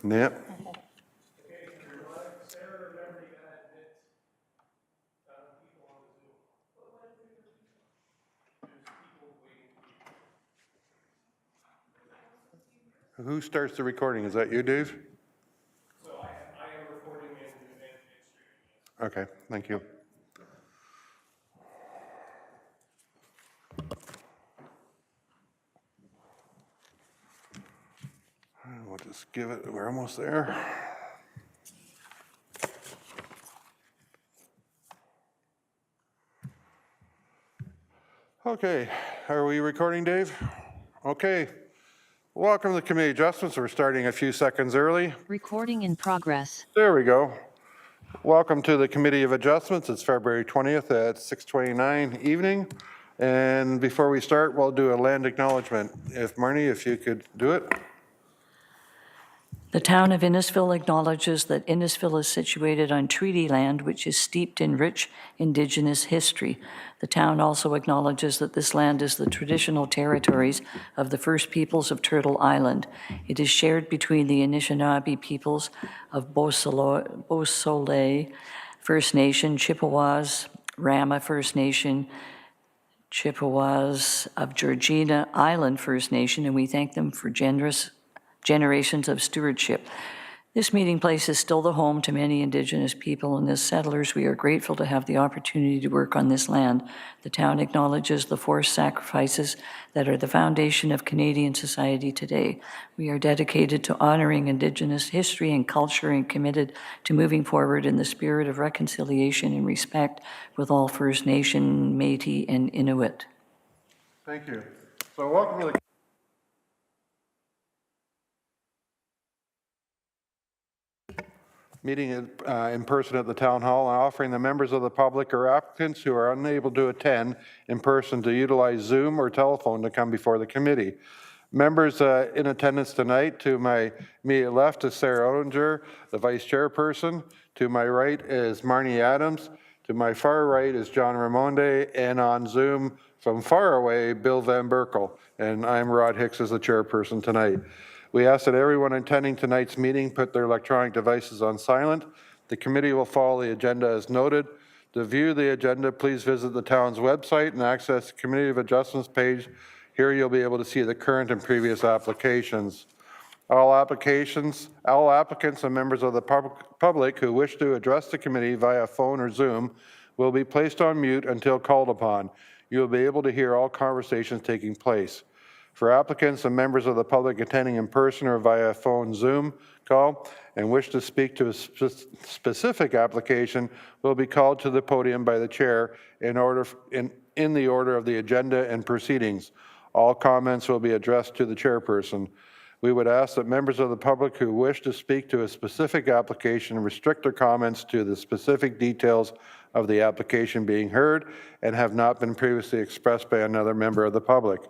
Yep. Who starts the recording? Is that you, Dave? So I am recording and streaming. Okay, thank you. We'll just give it, we're almost there. Okay, are we recording, Dave? Okay. Welcome to the committee adjustments. We're starting a few seconds early. Recording in progress. There we go. Welcome to the Committee of Adjustments. It's February 20th at 6:29 evening. And before we start, we'll do a land acknowledgement. If Marnie, if you could do it. The town of Innisfil acknowledges that Innisfil is situated on treaty land which is steeped in rich Indigenous history. The town also acknowledges that this land is the traditional territories of the First Peoples of Turtle Island. It is shared between the Anishinaabe peoples of Beausoleil First Nation, Chippewas, Rama First Nation, Chippewas of Georgina Island First Nation, and we thank them for generations of stewardship. This meeting place is still the home to many Indigenous people, and as settlers, we are grateful to have the opportunity to work on this land. The town acknowledges the forced sacrifices that are the foundation of Canadian society today. We are dedicated to honoring Indigenous history and culture and committed to moving forward in the spirit of reconciliation and respect with all First Nation, Métis, and Inuit. Thank you. So welcome to the meeting in person at the town hall and offering the members of the public or applicants who are unable to attend in person to utilize Zoom or telephone to come before the committee. Members in attendance tonight, to my immediate left is Sarah Odinger, the vice chairperson. To my right is Marnie Adams. To my far right is John Ramonde, and on Zoom from far away, Bill Van Berkel. And I'm Rod Hicks as the chairperson tonight. We ask that everyone attending tonight's meeting put their electronic devices on silent. The committee will follow the agenda as noted. To view the agenda, please visit the town's website and access the Committee of Adjustments page. Here you'll be able to see the current and previous applications. All applicants and members of the public who wish to address the committee via phone or Zoom will be placed on mute until called upon. You will be able to hear all conversations taking place. For applicants and members of the public attending in person or via phone Zoom call and wish to speak to a specific application will be called to the podium by the chair in the order of the agenda and proceedings. All comments will be addressed to the chairperson. We would ask that members of the public who wish to speak to a specific application restrict their comments to the specific details of the application being heard and have not been previously expressed by another member of the public.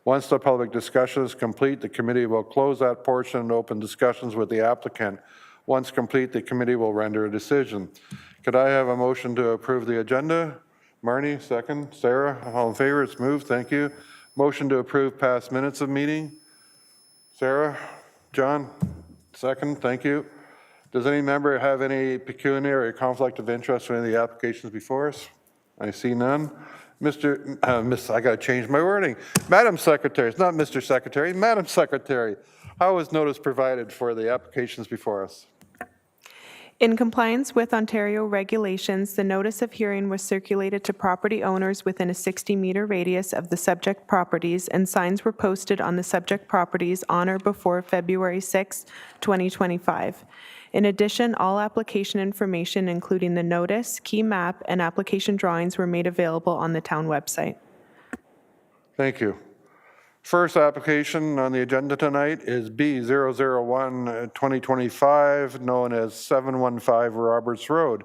Once the public discussion is complete, the committee will close that portion and open discussions with the applicant. Once complete, the committee will render a decision. Could I have a motion to approve the agenda? Marnie, second. Sarah, all in favor? It's moved. Thank you. Motion to approve past minutes of meeting? Sarah? John? Second. Thank you. Does any member have any pecuniary conflict of interest with any of the applications before us? I see none. I got to change my wording. Madam Secretary, it's not Mr. Secretary, Madam Secretary, how was notice provided for the applications before us? In compliance with Ontario regulations, the notice of hearing was circulated to property owners within a 60-meter radius of the subject properties, and signs were posted on the subject properties on or before February 6, 2025. In addition, all application information, including the notice, key map, and application drawings, were made available on the town website. Thank you. First application on the agenda tonight is B001-2025, known as 715 Roberts Road.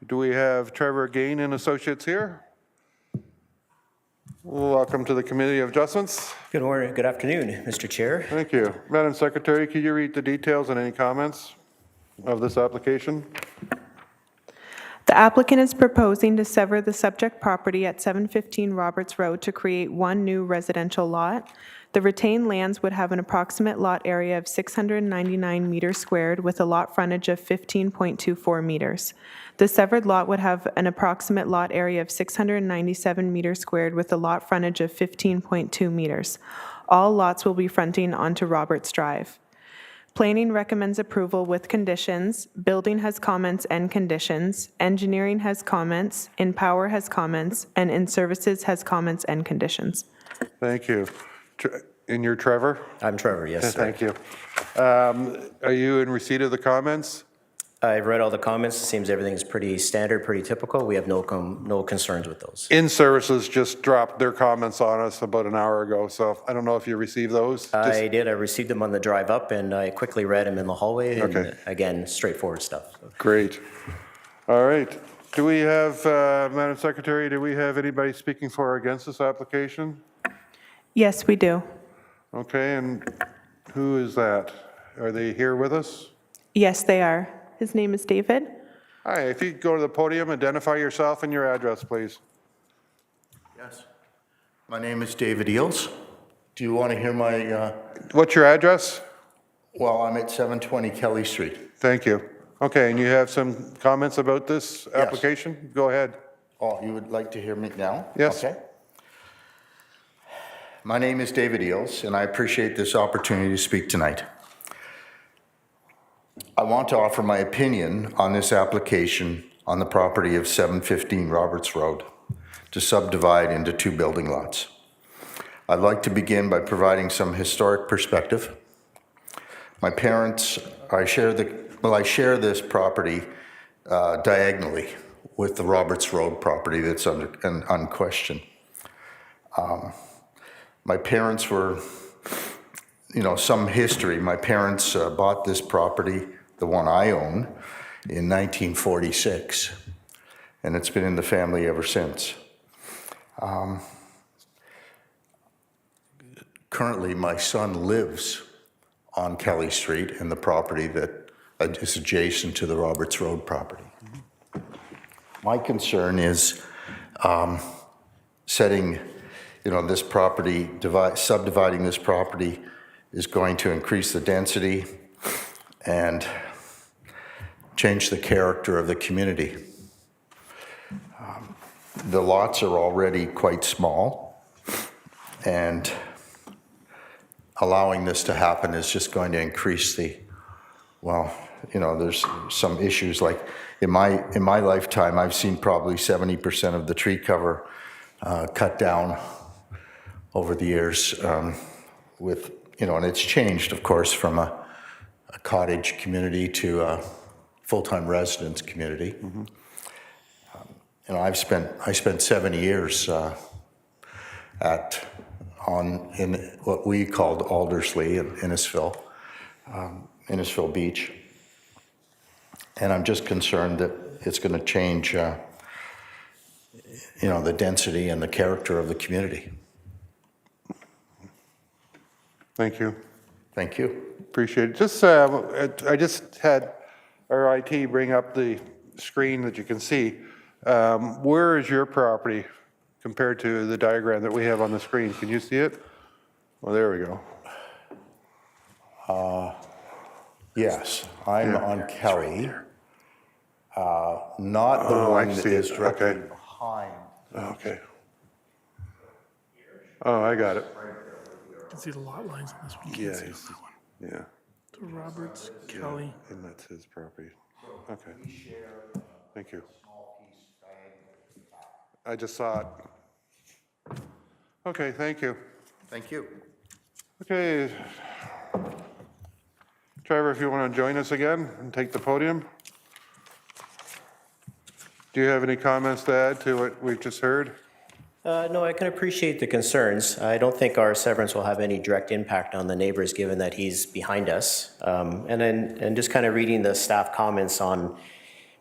Do we have Trevor Gain and Associates here? Welcome to the Committee of Adjustments. Good morning, good afternoon, Mr. Chair. Thank you. Madam Secretary, could you read the details and any comments of this application? The applicant is proposing to sever the subject property at 715 Roberts Road to create one new residential lot. The retained lands would have an approximate lot area of 699 meters squared with a lot frontage of 15.24 meters. The severed lot would have an approximate lot area of 697 meters squared with a lot frontage of 15.2 meters. All lots will be fronting onto Roberts Drive. Planning recommends approval with conditions. Building has comments and conditions. Engineering has comments. In Power has comments. And In Services has comments and conditions. Thank you. And you're Trevor? I'm Trevor, yes, sir. Thank you. Are you in receipt of the comments? I've read all the comments. It seems everything's pretty standard, pretty typical. We have no concerns with those. In Services just dropped their comments on us about an hour ago, so I don't know if you received those. I did. I received them on the drive up, and I quickly read them in the hallway. And Okay. again, straightforward stuff. Great. All right. Do we have, Madam Secretary, do we have anybody speaking for or against this application? Yes, we do. Okay, and who is that? Are they here with us? Yes, they are. His name is David. Hi, if you go to the podium, identify yourself and your address, please. Yes. My name is David Eels. Do you want to hear my, What's your address? well, I'm at 720 Kelly Street. Thank you. Okay, and you have some comments about this application? Go ahead. Oh, you would like to hear me now? Yes. Okay. My name is David Eels, and I appreciate this opportunity to speak tonight. I want to offer my opinion on this application on the property of 715 Roberts Road to subdivide into 2 building lots. I'd like to begin by providing some historic perspective. My parents, I share this property diagonally with the Roberts Road property that's unquestioned. My parents were, some history. My parents bought this property, the one I own, in 1946, and it's been in the family ever since. Currently, my son lives on Kelly Street in the property that is adjacent to the Roberts Road property. My concern is setting, this property, subdividing this property is going to increase the density and change the character of the community. The lots are already quite small, and allowing this to happen is just going to increase there's some issues like in my lifetime, I've seen probably 70% of the tree cover cut down over the years and it's changed, of course, from a cottage community to a full-time residence community. Mm-hmm. I spent 7 years in what we called Aldersley in Innisfil Beach, and I'm just concerned that it's going to change, the density and the character of the community. Thank you. Thank you. Appreciate it. I just had our IT bring up the screen that you can see. Where is your property compared to the diagram that we have on the screen? Can you see it? Well, there we go. Yes, I'm on Kelly. Not the one I that see is it. directly Okay. behind. Okay. Oh, I got it. You can see the lot lines on this one. You can't see on that one. Yeah, So Roberts, Kelly. and that's his property. Okay. Thank you. I just saw it. Okay, thank you. Thank you. Okay. Trevor, if you want to join us again and take the podium. Do you have any comments to add to what we've just heard? No, I can appreciate the concerns. I don't think our severance will have any direct impact on the neighbors, given that he's behind us. And just kind of reading the staff comments on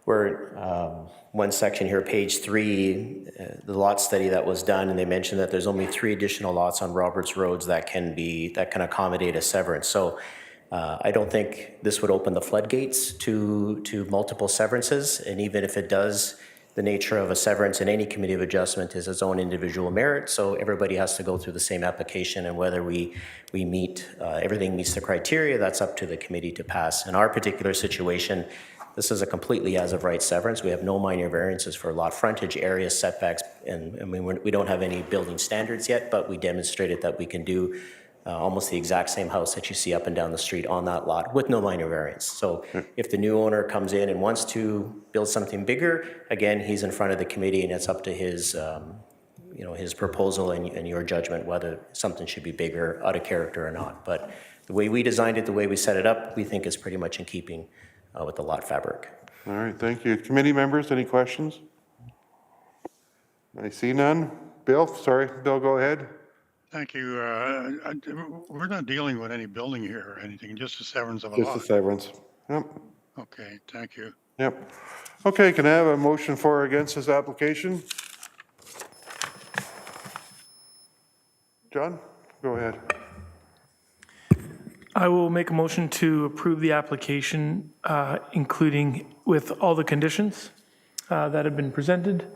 where one section here, page 3, the lot study that was done, and they mentioned that there's only 3 additional lots on Roberts Roads that can accommodate a severance. So I don't think this would open the floodgates to multiple severances, and even if it does, the nature of a severance in any committee of adjustment is its own individual merit, so everybody has to go through the same application, and whether we meet, everything meets the criteria, that's up to the committee to pass. In our particular situation, this is a completely as-of-right severance. We have no minor variances for lot frontage, area, setbacks, and we don't have any building standards yet, but we demonstrated that we can do almost the exact same house that you see up and down the street on that lot with no minor variance. So if the new owner comes in and wants to build something bigger, again, he's in front of the committee, and it's up to his, his proposal and your judgment whether something should be bigger, out of character or not. But the way we designed it, the way we set it up, we think is pretty much in keeping with the lot fabric. All right, thank you. Committee members, any questions? I see none. Bill, go ahead. Thank you. We're not dealing with any building here or anything, just a severance of a Just a lot. severance. Yep, Okay, thank you. yep. Okay, can I have a motion for or against this application? John, go ahead. I will make a motion to approve the application, including with all the conditions that have been presented.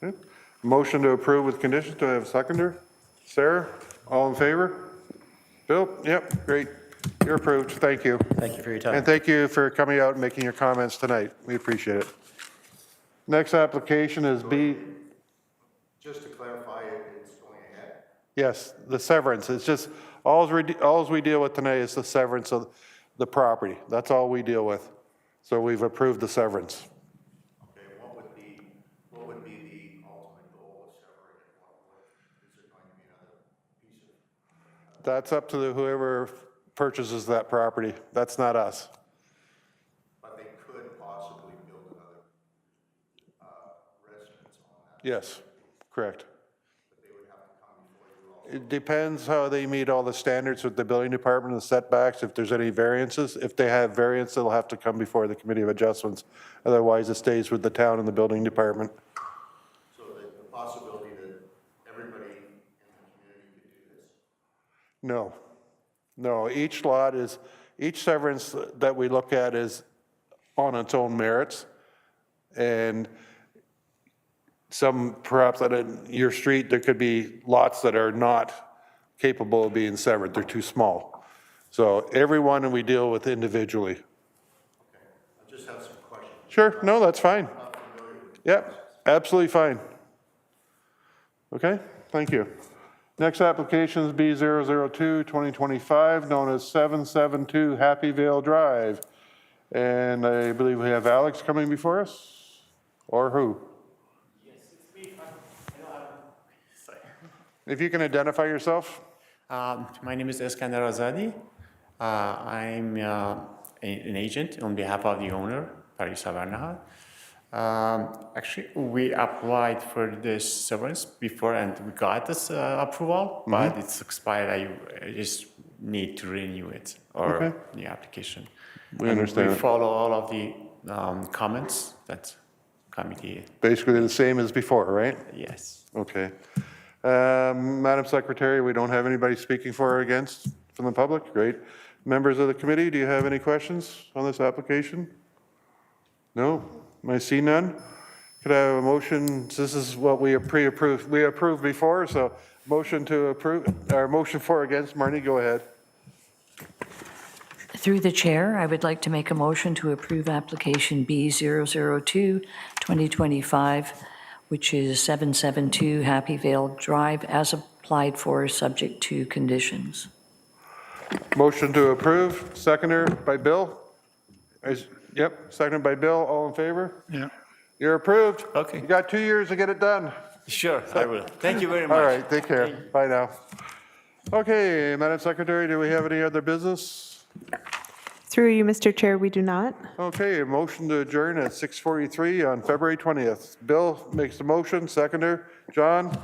Okay. Motion to approve with conditions. Do I have a seconder? Sarah, all in favor? Bill? Yep, great. You're approved. Thank you. Thank you for your time. And thank you for coming out and making your comments tonight. We appreciate it. Next application is B. Just to clarify, it's going ahead? Yes, the severance. It's just, all we deal with tonight is the severance of the property. That's all we deal with. So we've approved the severance. Okay, what would be the ultimate goal of severing it? Is there going to be another piece of? That's up to whoever purchases that property. That's not us. But they could possibly build another residence on that. Yes, correct. But they would have to come before you all. It depends how they meet all the standards with the building department, the setbacks, if there's any variances. If they have variance, they'll have to come before the committee of adjustments. Otherwise, it stays with the town and the building department. So the possibility that everybody in the community could do this? No, no, each severance that we look at is on its own merits. And some, perhaps on your street, there could be lots that are not capable of being severed. They're too small. So everyone we deal with individually. I just have some questions. Sure, no, that's fine. Not familiar with. Yep, absolutely fine. Okay, thank you. Next application is B002-2025, known as 772 Happy Vale Drive. And I believe we have Alex coming before us, or who? If you can identify yourself. My name is Eskandar Azadi. I'm an agent on behalf of the owner, Paris Savarnahat. Actually, we applied for this severance before and we got this approval, but it's expired. I just need to renew it or the application. We And understand. we follow all of the comments that committee, Basically the same as before, right? yes. Okay. Madam Secretary, we don't have anybody speaking for or against from the public? Great. Members of the committee, do you have any questions on this application? No? I see none. Could I have a motion? This is what we pre-approved. We approved before, so motion to approve, or motion for or against. Marnie, go ahead. Through the chair, I would like to make a motion to approve application B002-2025, which is 772 Happy Vale Drive, as applied for, subject to conditions. Motion to approve, seconder by Bill. Yep, seconded by Bill. All in favor? Yeah. You're approved. Okay. You got 2 years to get it done. Sure, I will. Thank you very much. All right, take care. Bye now. Okay, Madam Secretary, do we have any other business? Through you, Mr. Chair, we do not. Okay, a motion to adjourn at 6:43 on February 20th. Bill makes the motion, seconder. John,